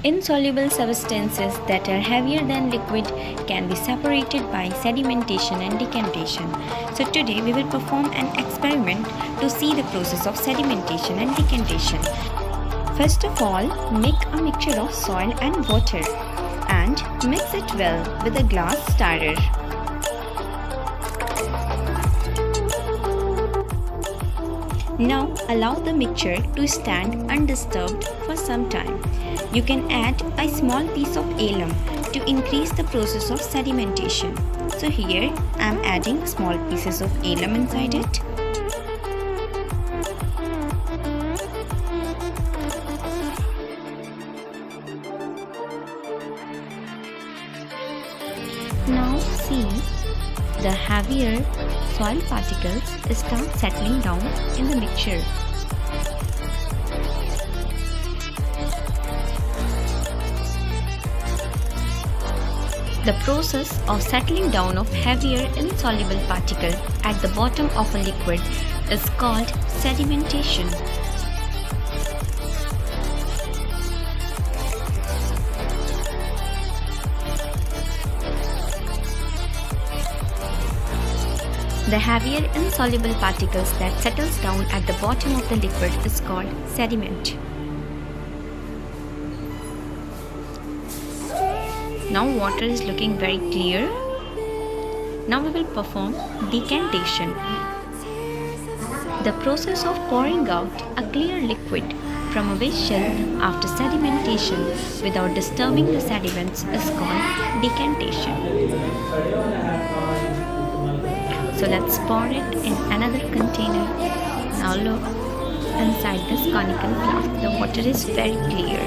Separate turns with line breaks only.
Insoluble substances that are heavier than liquid can be separated by sedimentation and decantation. So today we will perform an experiment to see the process of sedimentation and decantation. First of all, make a mixture of soil and water and mix it well with a glass stirrer. Now allow the mixture to stand undisturbed for some time. You can add a small piece of alum to increase the process of sedimentation. So here I am adding small pieces of alum inside it. Now see, the heavier soil particles start settling down in the mixture. The process of settling down of heavier insoluble particle at the bottom of a liquid is called sedimentation. The heavier insoluble particles that settles down at the bottom of the liquid is called sediment. Now water is looking very clear. Now we will perform decantation. The process of pouring out a clear liquid from a waste shell after sedimentation without disturbing the sediments is called decantation. So let's pour it in another container. Now look inside this conical flask. The water is very clear.